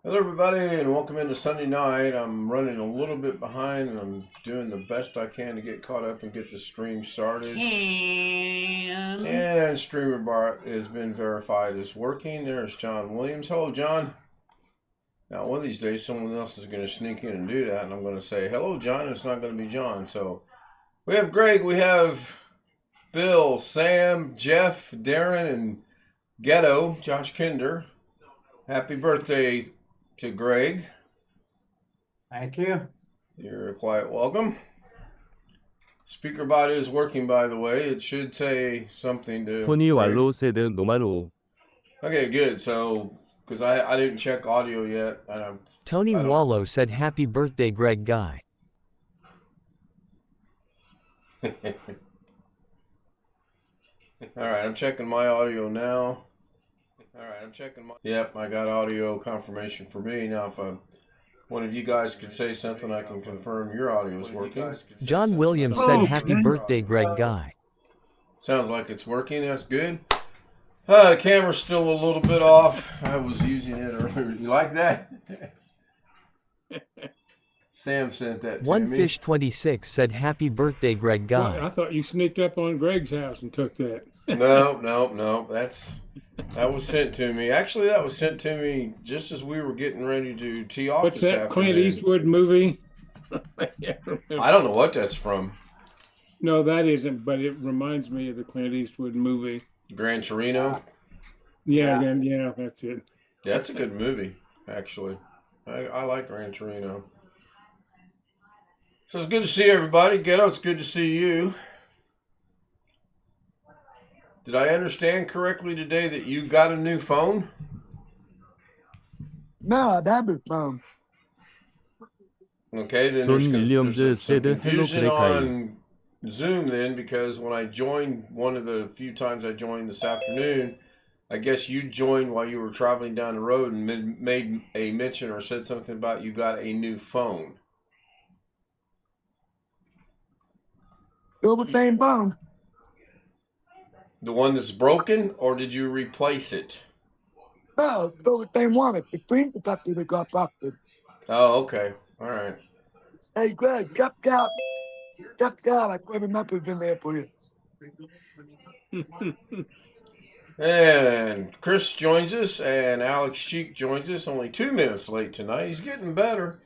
Hello, everybody, and welcome into Sunday night. I'm running a little bit behind, and I'm doing the best I can to get caught up and get the stream started. And Streamer Bar has been verified as working. There's John Williams. Hello, John. Now, one of these days, someone else is going to sneak in and do that, and I'm going to say, hello, John, and it's not going to be John. So we have Greg, we have Bill, Sam, Jeff, Darren, and Ghetto, Josh Kinder. Happy birthday to Greg. Thank you. You're quite welcome. Speaker bot is working, by the way. It should say something to 토니 Greg. 왈로세드 노마노. Okay, good. So, because I didn't check audio yet. And Tony I don't- Wallow said happy birthday Greg Guy. All right, I'm checking my audio now. Yep, I got audio confirmation for me. Now, if one of you guys could say something, I can confirm your audio is working. John Williams said happy birthday Greg Guy. Sounds like it's working. That's good. The camera's still a little bit off. I was using it earlier. You like that? Sam sent that to One me. Fish 26 said happy birthday Greg Well, I Guy. thought you sneaked up on Greg's house and took that. No. That was sent to me. Actually, that was sent to me just as we were getting ready to tee off What's this that afternoon. Clint Eastwood movie? I don't know what that's from. No, that isn't, but it reminds me of the Clint Eastwood movie. Gran Torino. Yeah, that's it. That's a good movie, actually. I like Gran Torino. So it's good to see everybody. Ghetto, it's good to see you. Did I understand correctly today that you got a new phone? No, that'd be fun. Okay, then John there's Williams some said hello, confusion Greg Guy. on Zoom then, because when I joined, one of the few times I joined this afternoon, I guess you joined while you were traveling down the road and made a mention or said something about you got a new phone. Still the same phone. The one that's broken, or did you replace it? No, still the same one. It's the screen protector that got busted. Oh, okay. All right. Hey, Greg, check out. I put a message in there for you. And Chris joins us, and Alex Cheek joins us. Only 2 minutes late tonight. He's getting better.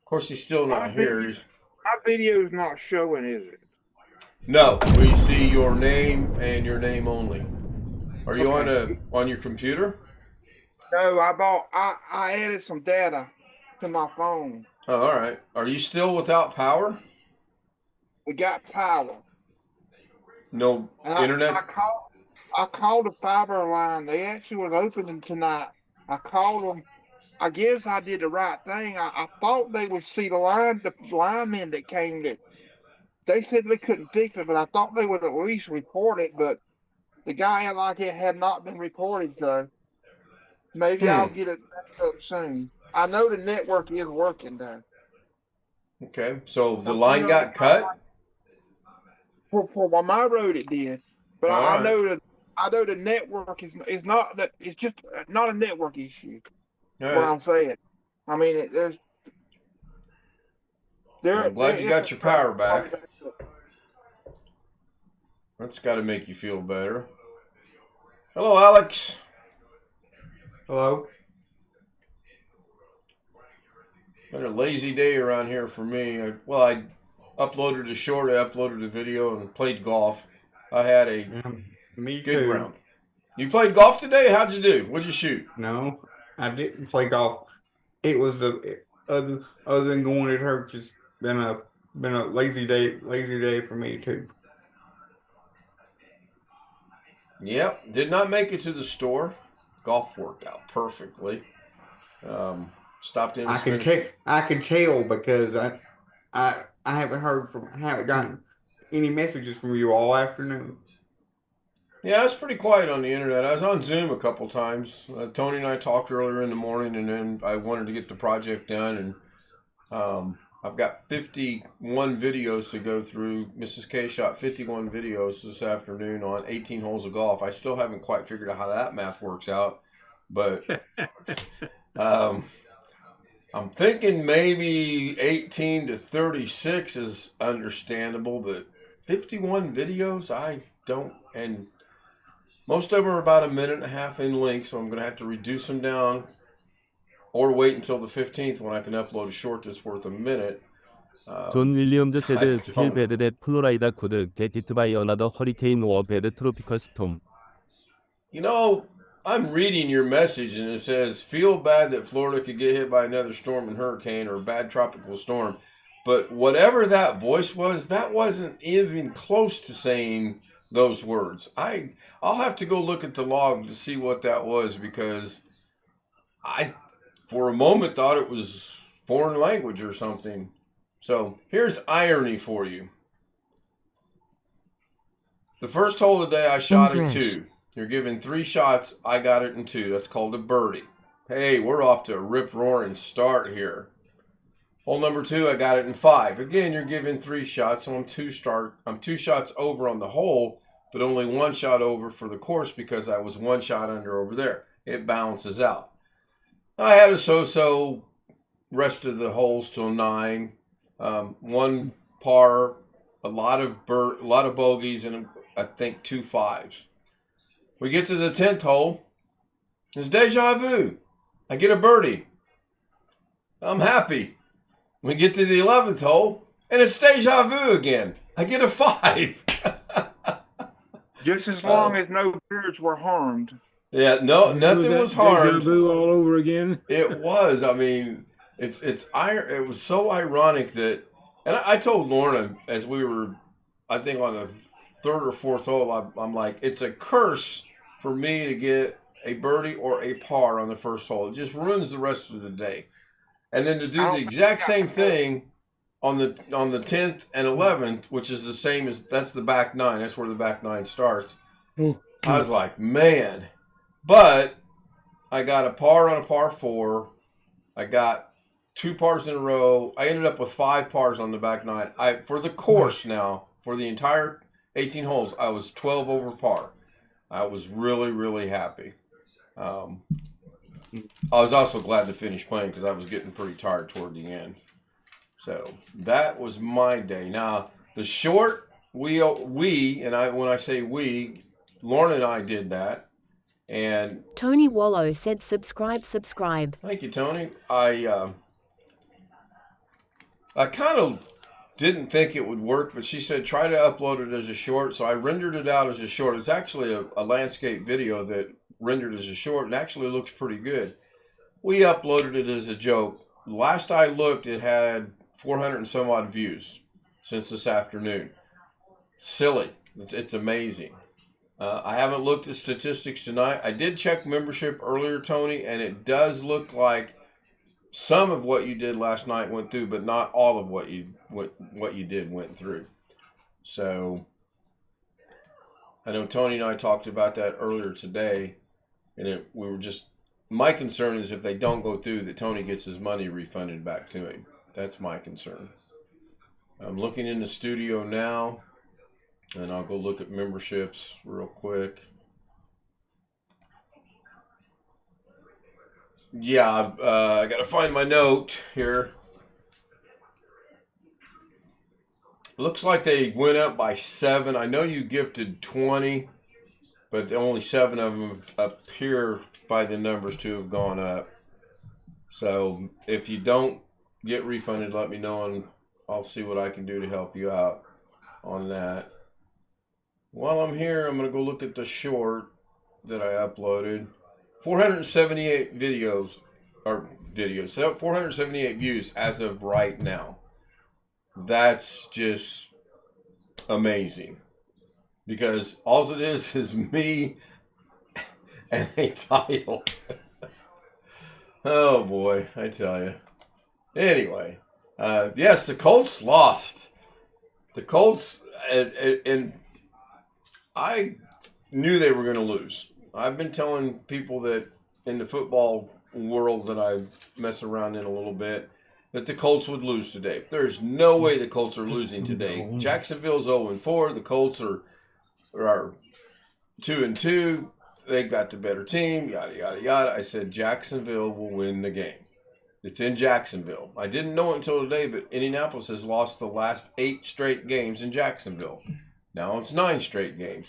Of course, he's still not here. My video's not showing, is it? No, we see your name and your name only. Are you Okay. on your computer? No, I added some data to my phone. Oh, all right. Are you still without power? We got power. No And internet? I called the fiber line. They actually was opening tonight. I called them. I guess I did the right thing. I thought they would see the linemen that came that they said they couldn't fix it, but I thought they would at least report it. But the guy had like it had not been reported, so maybe I'll get it back up soon. I know the network is working though. Okay. So the line got cut? For my road it did, but All I right. know the network is not that. It's just not a network issue. All What right. I'm saying. I mean, I'm glad you got your power back. That's got to make you feel better. Hello, Alex. Hello. Been a lazy day around here for me. I uploaded a short, I uploaded a video, and played golf. I had a Me good too. round. You played golf today? How'd you do? What'd you shoot? No, I didn't play golf. It was other than going to church. It's been a lazy day for me too. Yep, did not make it to the store. Golf worked out perfectly. Stopped in. I can tell because I haven't gotten any messages from you all afternoon. Yeah, it's pretty quiet on the internet. I was on Zoom a couple times. Tony and I talked earlier in the morning, and then I wanted to get the project done, and I've got 51 videos to go through. Mrs. K shot 51 videos this afternoon on 18 holes of golf. I still haven't quite figured out how that math works out, but I'm thinking maybe 18 to 36 is understandable, but 51 videos, I don't, and most of them are about a minute and a half in length, so I'm going to have to reduce them down or wait until the 15th when I can upload a short that's worth a minute. 존 윌리엄즈 I said feel don't. bad that Florida could get hit by another hurricane or bad tropical storm. You know, I'm reading your message and it says, feel bad that Florida could get hit by another storm and hurricane or a bad tropical storm. But whatever that voice was, that wasn't even close to saying those words. I'll have to go look at the log to see what that was, because I, for a moment, thought it was foreign language or something. So here's irony for you. The first hole of the day I shot at Engrish. 2. You're given 3 shots. I got it in 2. That's called a birdie. Hey, we're off to a rip-roaring start here. Hole number 2, I got it in 5. Again, you're given 3 shots, so I'm 2 shots over on the hole, but only 1 shot over for the course because I was 1 shot under over there. It balances out. I had a so-so rest of the holes till 9. 1 par, a lot of bogeys, and I think 2 5s. We get to the 10th hole. It's deja vu. I get a birdie. I'm happy. We get to the 11th hole, and it's deja vu again. I get a 5. Just as long as no birds were harmed. Yeah, no, nothing was harmed. Deja vu all over again. It was. I mean, it was so ironic that, and I told Lorna as we were, I think on the 3rd or 4th hole, I'm like, it's a curse for me to get a birdie or a par on the first hole. It just ruins the rest of the day. And then to do the exact same thing on the 10th and 11th, which is the same as, that's the back 9. That's where the back 9 starts. I was like, man. But I got a par on a par 4. I got 2 pars in a row. I ended up with 5 pars on the back 9. For the course now, for the entire 18 holes, I was 12 over par. I was really, really happy. I was also glad to finish playing because I was getting pretty tired toward the end. So that was my day. Now the short, we and I, when I say we, Lorna and I did that. And Tony Wallow said subscribe. Thank you, Tony. I kind of didn't think it would work, but she said try to upload it as a short, so I rendered it out as a short. It's actually a landscape video that rendered as a short and actually looks pretty good. We uploaded it as a joke. Last I looked, it had 400 and some odd views since this afternoon. Silly. It's amazing. I haven't looked at statistics tonight. I did check membership earlier, Tony, and it does look like some of what you did last night went through, but not all of what you did went through. So I know Tony and I talked about that earlier today, and we were just, my concern is if they don't go through, that Tony gets his money refunded back to him. That's my concern. I'm looking in the studio now, and I'll go look at memberships real quick. Yeah, I got to find my note here. Looks like they went up by 7. I know you gifted 20, but only 7 of them appear by the numbers to have gone up. So if you don't get refunded, let me know, and I'll see what I can do to help you out on that. While I'm here, I'm going to go look at the short that I uploaded. 478 videos, 478 views as of right now. That's just amazing, because all it is me and a title. Oh boy, I tell you. Anyway, yes, the Colts lost. The Colts, and I knew they were going to lose. I've been telling people that in the football world that I mess around in a little bit, that the Colts would lose today. There's no way the Colts are losing today. Jacksonville's 0-4. The Colts are 2-2. They got the better team, yada, yada, yada. I said Jacksonville will win the game. It's in Jacksonville. I didn't know it until today, but Indianapolis has lost the last 8 straight games in Jacksonville. Now it's 9 straight games.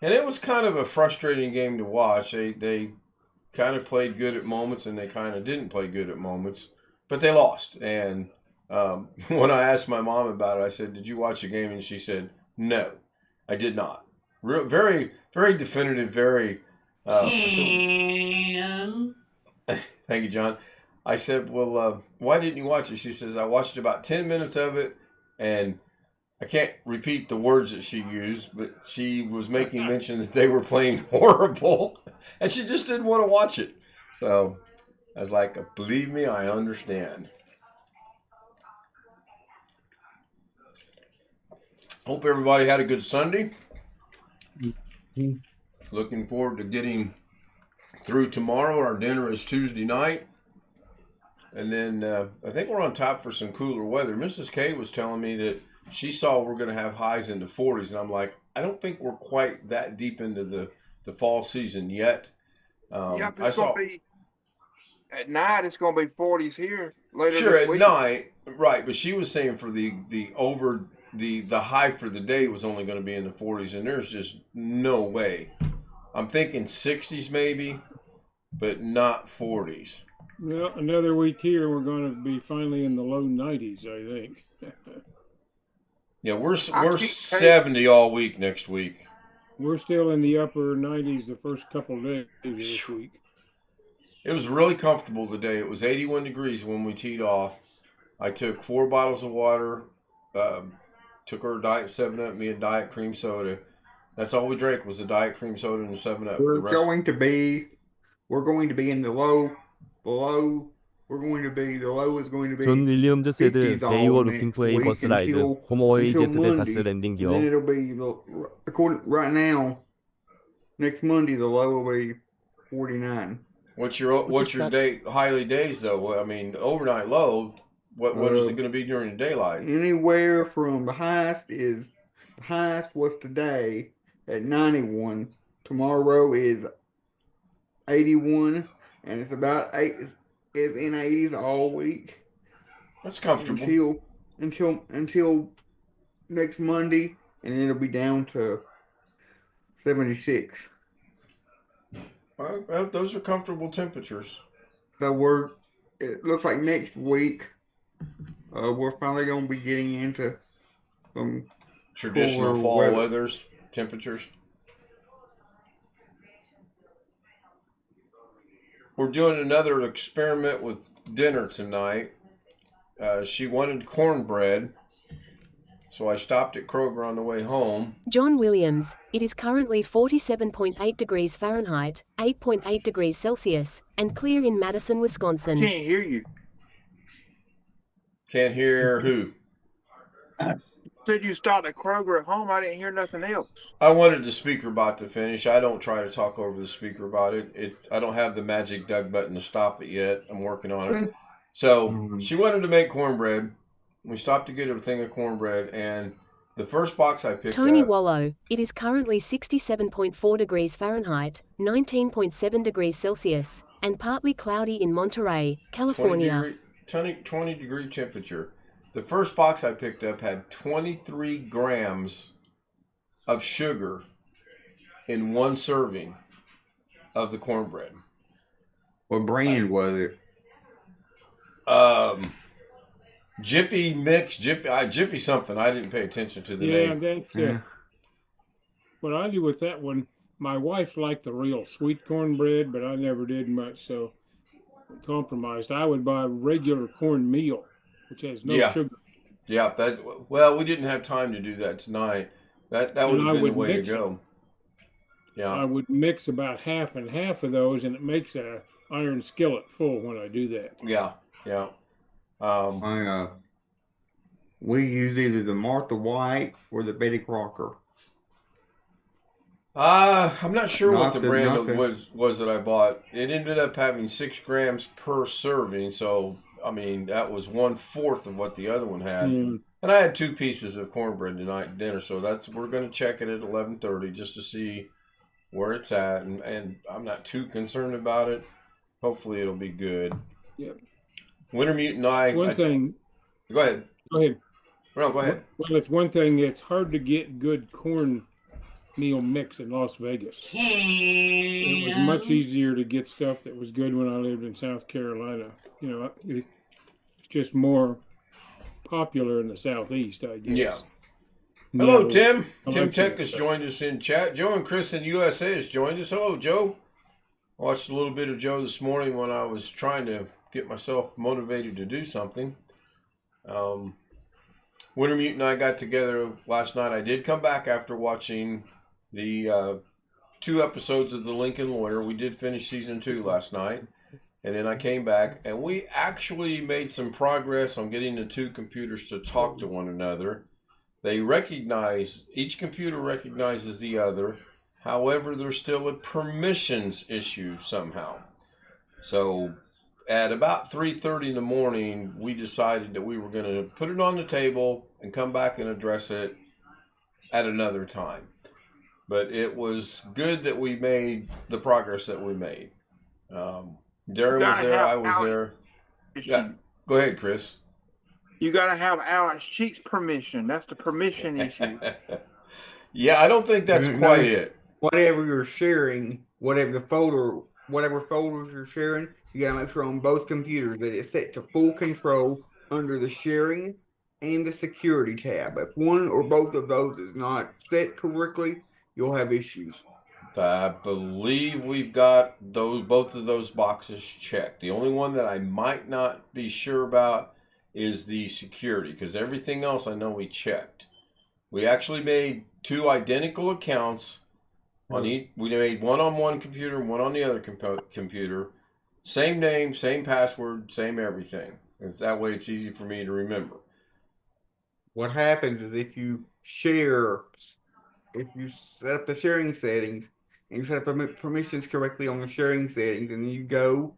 And it was kind of a frustrating game to watch. They kind of played good at moments, and they kind of didn't play good at moments. But they lost. And when I asked my mom about it, I said, "Did you watch the game?" And she said, "No, I did not." Very, very definitive, very... Thank you, John. I said, "Well, why didn't you watch it?" She says, "I watched about 10 minutes of it, and I can't repeat the words that she used, but she was making mention that they were playing horrible, and she just didn't want to watch it." So I was like, "Believe me, I understand." Hope everybody had a good Sunday. Looking forward to getting through tomorrow. Our dinner is Tuesday night. And then I think we're on top for some cooler weather. Mrs. K was telling me that she saw we're going to have highs in the 40s. And I'm like, I don't think we're quite that deep into the fall season yet. Yeah, but it's going to be, at night, it's going to be 40s here later Sure, this at week. night. Right, but she was saying for the high for the day was only going to be in the 40s. And there's just no way. I'm thinking 60s maybe, but not 40s. Well, another week here, we're going to be finally in the low 90s, I think. Yeah, we're 70 all week next week. We're still in the upper 90s the first couple of days of this week. It was really comfortable today. It was 81 degrees when we teed off. I took 4 bottles of water, took her a Diet 7-Up, me a Diet Cream Soda. That's all we drank was a Diet Cream Soda and a 7-Up. We're going to be in the low. The low is going to be 존 윌리엄즈 said 50s they all were looking for a next bus week ride until home away jet Monday, that has landing and then gear. it'll be according right now. Next Monday, the low will be 49. What's your day highly days though? I mean, overnight low. What is it going to be during the daylight? Anywhere from the highest was today at 91. Tomorrow is 81, and it's about 8. It's in 80s all week. That's comfortable. Until next Monday, and then it'll be down to 76. Well, those are comfortable temperatures. So it looks like next week, we're finally going to be getting into some traditional cooler fall weather. temperatures. We're doing another experiment with dinner tonight. She wanted cornbread, so I stopped at Kroger on the way home. John Williams, it is currently 47.8 degrees Fahrenheit, 8.8 degrees Celsius, and clear in Madison, Wisconsin. Can't hear you. Can't hear who? Said you stopped at Kroger at home. I didn't hear nothing else. I wanted the speaker bot to finish. I don't try to talk over the speaker bot. I don't have the magic Doug button to stop it yet. I'm working on it. So she wanted to make cornbread. We stopped to get a thing of cornbread, and the first box I picked Tony up... Wallow, it is currently 67.4 degrees Fahrenheit, 19.7 degrees Celsius, and partly cloudy in Monterey, California. 20 degree temperature. The first box I picked up had 23 grams of sugar in one serving of the cornbread. What brand was it? Jiffy Mix, Jiffy something. I didn't pay attention to the name. That's what I do with that one. My wife liked the real sweet cornbread, but I never did much, so compromised. I would buy regular cornmeal, which has no sugar. Yeah, we didn't have time to do that tonight. That would have been the way to go. Yeah. I would mix about half and half of those, and it makes a iron skillet full when I do that. Yeah. We use either the Martha White or the Betty Crocker. I'm not sure what the brand was that I bought. It ended up having 6 grams per serving, so I mean that was 1/4 of what the other one had. And I had 2 pieces of cornbread tonight at dinner, so we're going to check it at 11:30 just to see where it's at, and I'm not too concerned about it. Hopefully it'll be good. Yep. Winter Mute and I. One thing. Go ahead. Go ahead. No, go ahead. Well, it's one thing. It's hard to get good cornmeal mix in Las Vegas. It was much easier to get stuff that was good when I lived in South Carolina. You know, it's just more popular in the Southeast, I guess. Yeah. Hello, No, Tim. I Tim like Tech that has stuff. joined us in chat. Joe and Chris in USA has joined us. Hello, Joe. Watched a little bit of Joe this morning when I was trying to get myself motivated to do something. Winter Mute and I got together last night. I did come back after watching the 2 episodes of The Lincoln Lawyer. We did finish season 2 last night. And then I came back, and we actually made some progress on getting the 2 computers to talk to one another. They recognize, each computer recognizes the other. However, there's still a permissions issue somehow. So at about 3:30 in the morning, we decided that we were going to put it on the table and come back and address it at another time. But it was good that we made the progress that we made. Darren was there, I was there. Yeah, go ahead, Chris. You got to have Alex Cheek's permission. That's the permission issue. Yeah, I don't think that's quite it. Whatever you're sharing, whatever folders you're sharing, you gotta make sure on both computers that it's set to full control under the sharing and the security tab. If one or both of those is not set correctly, you'll have issues. I believe we've got both of those boxes checked. The only one that I might not be sure about is the security, because everything else I know we checked. We actually made 2 identical accounts on each. We made one on one computer and one on the other computer. Same name, same password, same everything. And that way it's easy for me to remember. What happens is if you set up the sharing settings and you set up permissions correctly on the sharing settings, and then you go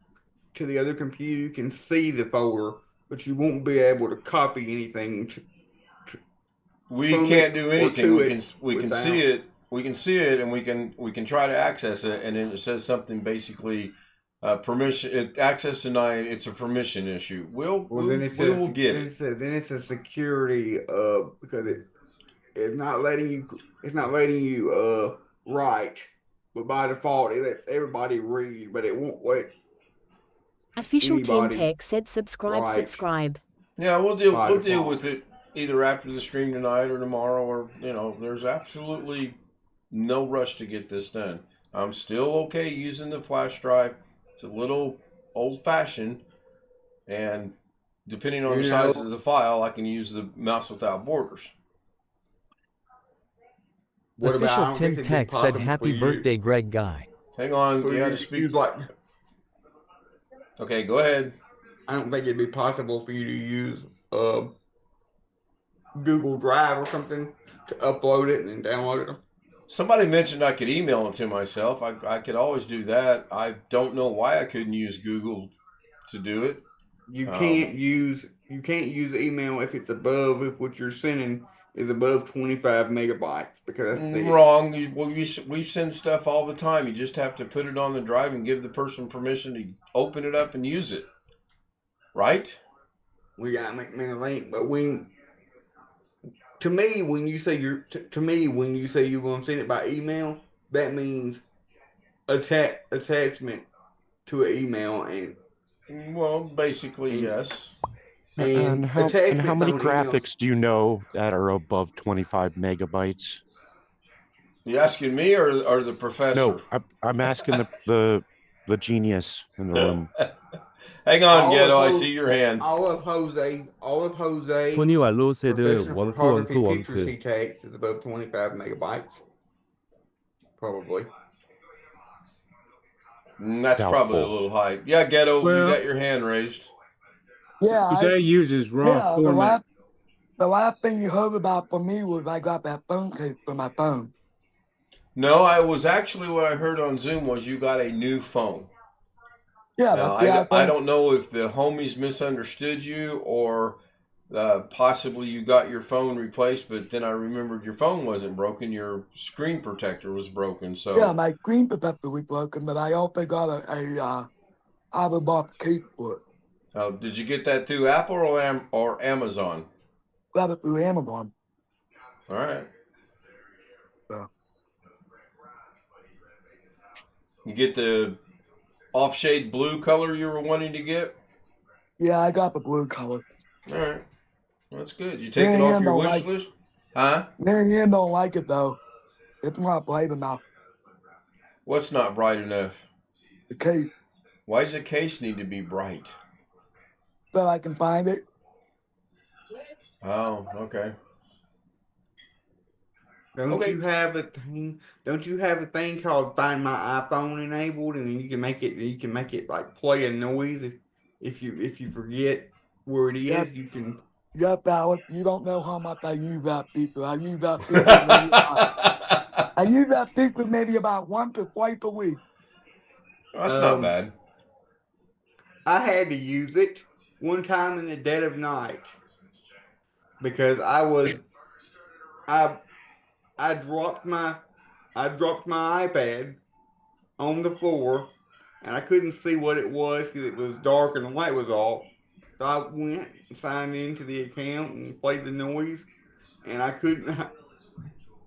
to the other computer, you can see the folder, but you won't be able to copy anything. We can't do anything. We can see it. We can see it, and we can try to access it, and then it says something basically permission access denied. It's a permission issue. We will get it. Then it's a security because it's not letting you write, but by default it lets everybody read, but it won't let Official Tim Tech said subscribe. Yeah, we'll deal with it either after the stream tonight or tomorrow, or there's absolutely no rush to get this done. I'm still okay using the flash drive. It's a little old-fashioned, and depending on the size of the file, I can use the mouse without borders. Official Tim Tech said happy birthday, Greg Guy. Hang on, you got to speak. Okay, go ahead. I don't think it'd be possible for you to use Google Drive or something to upload it and then download it. Somebody mentioned I could email it to myself. I could always do that. I don't know why I couldn't use Google to do it. You can't use email if what you're sending is above 25 megabytes, because that's wrong. We send stuff all the time. You just have to put it on the drive and give the person permission to open it up and use it. Right? We gotta make a link, but to me, when you say you're going to send it by email, that means attachment to an email, and basically yes. And how many graphics do you know that are above 25 megabytes? You asking me or the professor? No, I'm asking the genius in the room. Hang on, Ghetto. I see your hand. All of Jose. 토니와 로세드 원크 pictures he takes is above 25 megabytes. Probably. That's probably a little high. Yeah, Ghetto, you got your hand raised. Yeah. Today uses raw format. The last thing you heard about from me was I got that phone tape for my phone. No, what I heard on Zoom was you got a new phone. Yeah, now, I don't know if the homies misunderstood you or possibly you got your phone replaced, but then I remembered your phone wasn't broken. Your screen protector was broken. So yeah, my screen protector was broken, but I also got I bought a case for it. Did you get that through Apple or Amazon? Got it through Amazon. All right. Yeah. You get the off-shade blue color you were wanting to get? Yeah, I got the blue color. All right. That's good. You take it off your wish list? Huh? Man, don't like it, though. It's not bright enough. What's not bright enough? The case. Why does the case need to be bright? So I can find it. Oh, okay. Don't you have a thing? Don't you have a thing called Find My iPhone enabled, and then you can make it like play a noise if you forget where it is. Yep. You can. Yep, Alex. You don't know how much I use that feature. I use that feature maybe about once or twice a week. That's not bad. I had to use it one time in the dead of night because I dropped my iPad on the floor and I couldn't see what it was because it was dark and the light was off. So I went and signed into the account and played the noise, and I couldn't.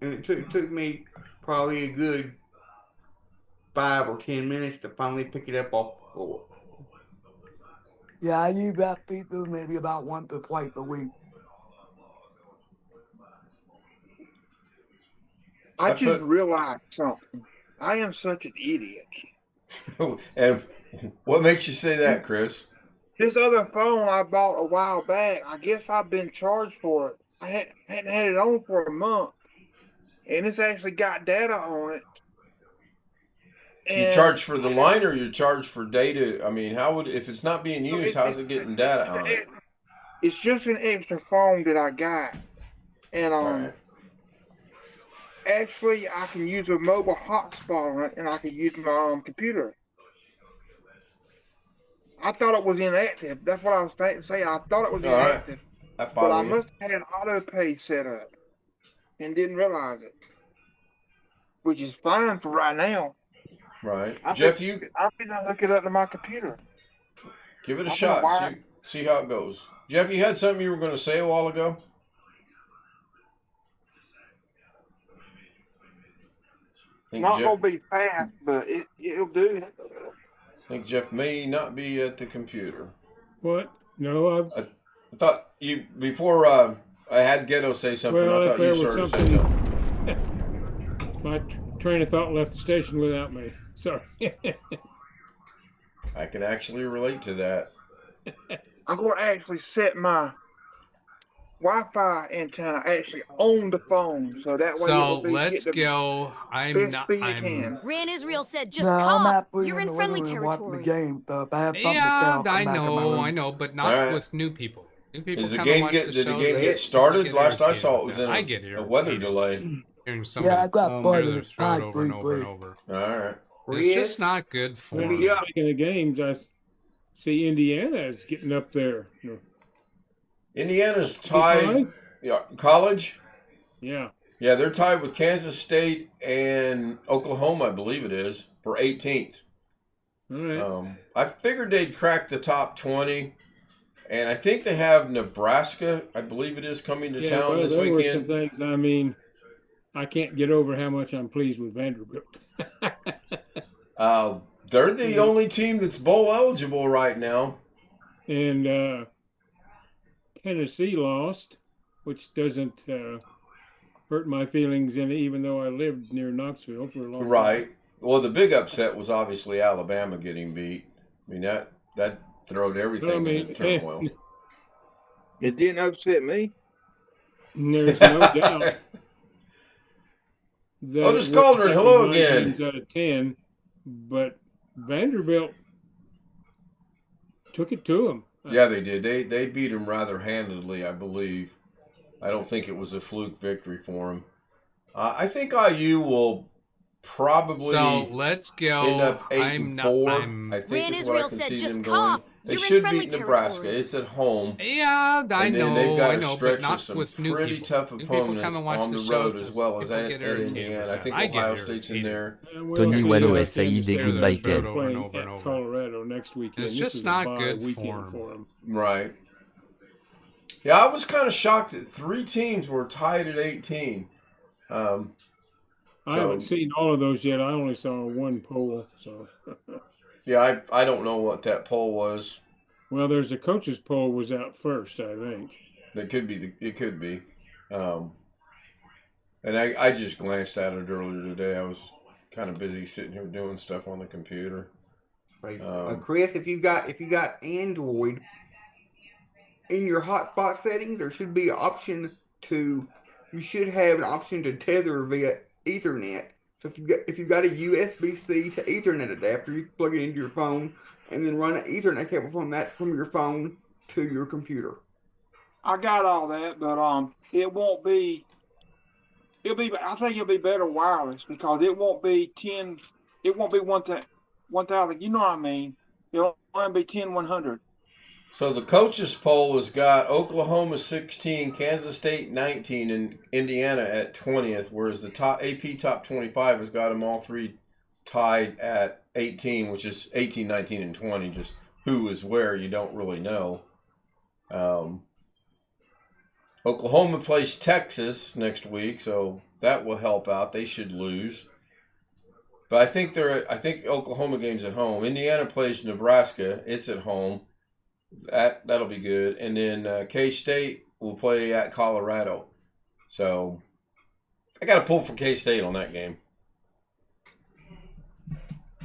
And it took me probably a good 5 or 10 minutes to finally pick it up off the floor. Yeah, I use that feature maybe about once or twice a week. I just realized something. I am such an idiot. And what makes you say that, Chris? This other phone I bought a while back, I guess I've been charged for it. I hadn't had it on for a month. And it's actually got data on it. And you charge for the line or you charge for data? I mean, if it's not being used, how's it getting data on it? It's just an extra phone that I got. And actually I can use a mobile hotspot on it and I can use my computer. I thought it was inactive. That's what I was saying. I thought it was inactive. But I must have had auto pay set up and didn't realize it. Which is fine for right now. Right. I'm Jeff, going to hook it up to my computer. Give it a shot. See how it goes. Jeff, you had something you were going to say a while ago? Not going to be fast, but it'll do. I think Jeff may not be at the computer. What? No, I thought you, before I had Ghetto say something, I thought you started to say something. My train of thought left the station without me. Sorry. I can actually relate to that. I'm going to actually set my Wi-Fi antenna actually on the phone, so that way So let's go. Ran Israel said, "Just cough. You're in friendly territory." Yeah, I know, but not with new people. New people Did the kind game of watch the did the shows. game get started? Last I saw it was in a weather delay. Hearing somebody I got clear their throat over and over and over. All right. It's just not good form. Speaking of games, I see Indiana is getting up there. Indiana's tied. Yeah, college. Yeah. Yeah, they're tied with Kansas State and Oklahoma, I believe it is, for 18th. All right. I figured they'd crack the top 20, and I think they have Nebraska, I believe it is, coming to town this weekend. Were some things. I mean, I can't get over how much I'm pleased with Vanderbilt. They're the only team that's bowl eligible right now. And Tennessee lost, which doesn't hurt my feelings any, even though I lived near Knoxville for a long time. Right. Well, the big upset was obviously Alabama getting beat. I mean, that throwed everything into turmoil. It didn't upset me. There's no doubt. Just Calder, hello again. Out of 10, but Vanderbilt took it to them. Yeah, they did. They beat them rather handedly, I believe. I don't think it was a fluke victory for them. I think IU will probably let's go. end up 8-4. I think Ran Israel said, "Just cough. They should beat Nebraska. It's at home. Yeah, I know. And then they've got I a know, stretch but not of some with new pretty people. tough New people come opponents and watch on the the show, road as well as at Indiana. I think Ohio State's in there. Tony Wano SAE de goodbye They're Ken. playing at Colorado next weekend. It's This just is not a bye good weekend form. for them. Right. Yeah, I was kind of shocked that 3 teams were tied at 18. I haven't seen all of those yet. I only saw one poll. So. Yeah, I don't know what that poll was. Well, there's a coaches poll was out first, I think. That could be. It could be. And I just glanced at it earlier today. I was kind of busy sitting here doing stuff on the computer. Right. Chris, if you got Android in your hotspot settings, there should be an option to. You should have an option to tether via Ethernet. So if you got a USB-C to Ethernet adapter, you can plug it into your phone and then run an Ethernet cable from your phone to your computer. I got all that, but it won't be. I think it'll be better wireless because it won't be 10. It won't be 1,000. You know what I mean? It'll only be 10,100. So the coaches poll has got Oklahoma 16, Kansas State 19, and Indiana at 20th, whereas the AP top 25 has got them all 3 tied at 18, which is 18, 19, and 20. Just who is where, you don't really know. Oklahoma plays Texas next week, so that will help out. They should lose. But I think Oklahoma game's at home. Indiana plays Nebraska. It's at home. That'll be good. And then K-State will play at Colorado. So I got to pull for K-State on that game.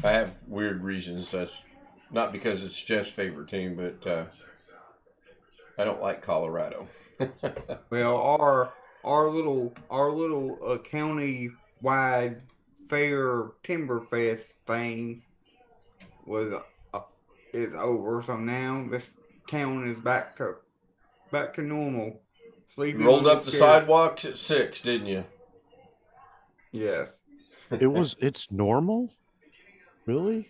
I have weird reasons. That's not because it's Jeff's favorite team, but I don't like Colorado. Well, our little county-wide fair Timberfest thing is over. So now this town is back to normal. You rolled up the sidewalks at 6, didn't you? Yes. It's normal? Really?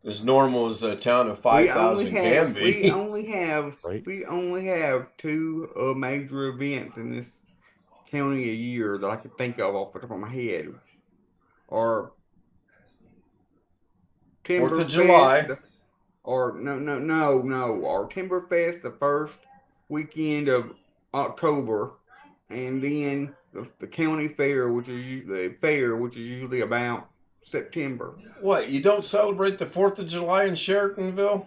As normal as a town of 5,000 can be. We only have 2 major events in this county a year that I could think of off the top of my head. Or 4th of July. Or no. Or Timberfest the first weekend of October, and then the county fair, which is usually about September. What, you don't celebrate the 4th of July in Sheratonville?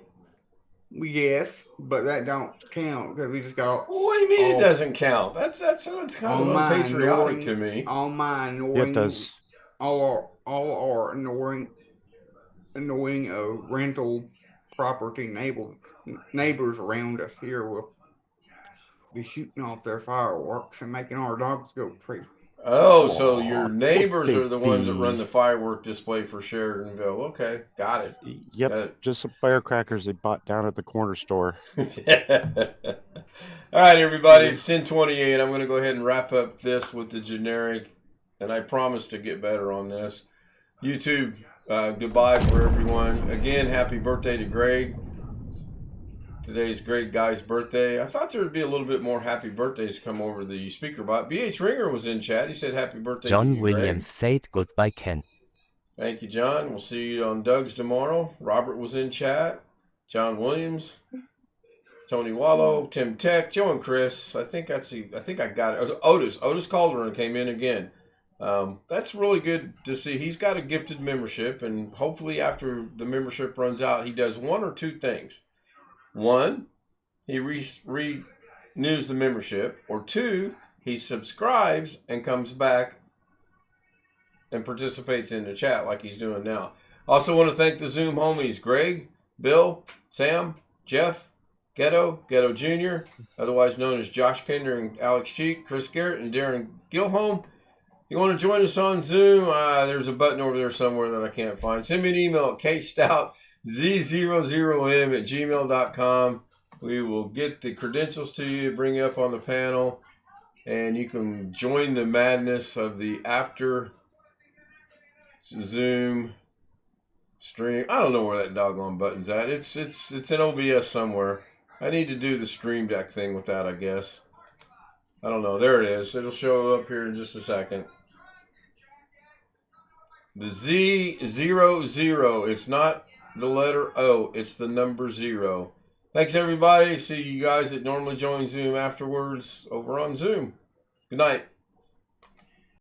Yes, but that don't count because we just got. What do you mean it doesn't count? That sounds kind of unpatriotic to me. All mine, Yeah, it does. All our annoying rental property neighbors around us here will be shooting off their fireworks and making our dogs go crazy. Oh, so your neighbors are the ones that run the firework display for Sheridanville. Okay, got it. Yep, Got it. just some firecrackers they bought down at the corner store. All right, everybody, it's 10:28. I'm going to go ahead and wrap up this with the generic, and I promise to get better on this. YouTube, goodbye for everyone. Again, happy birthday to Greg. Today's great guy's birthday. I thought there would be a little bit more happy birthdays come over the speaker bot. BH Ringer was in chat. He said happy birthday to John you, Williams said goodbye, Ken. Thank you, John. We'll see you on Doug's tomorrow. Robert was in chat. John Williams, Tony Wallow, Tim Tech, Joe and Chris. I think I got it. Otis Calderon came in again. That's really good to see. He's got a gifted membership, and hopefully after the membership runs out, he does 1 or 2 things. 1, he renews the membership, or 2, he subscribes and comes back and participates in the chat like he's doing now. Also want to thank the Zoom homies, Greg, Bill, Sam, Jeff, Ghetto Jr., otherwise known as Josh Kinder and Alex Cheek, Chris Garrett, and Darren Gilholm. You want to join us on Zoom? There's a button over there somewhere that I can't find. Send me an email at kstoutzz00m@gmail.com. We will get the credentials to you, bring you up on the panel, and you can join the madness of the after Zoom Stream. I don't know where that doggone button's at. It's in OBS somewhere. I need to do the stream deck thing with that, I guess. I don't know. There it is. It'll show up here in just a second. The Z00. It's not the letter O. It's the number 0. Thanks, everybody. See you guys that normally join Zoom afterwards over on Zoom. Good night.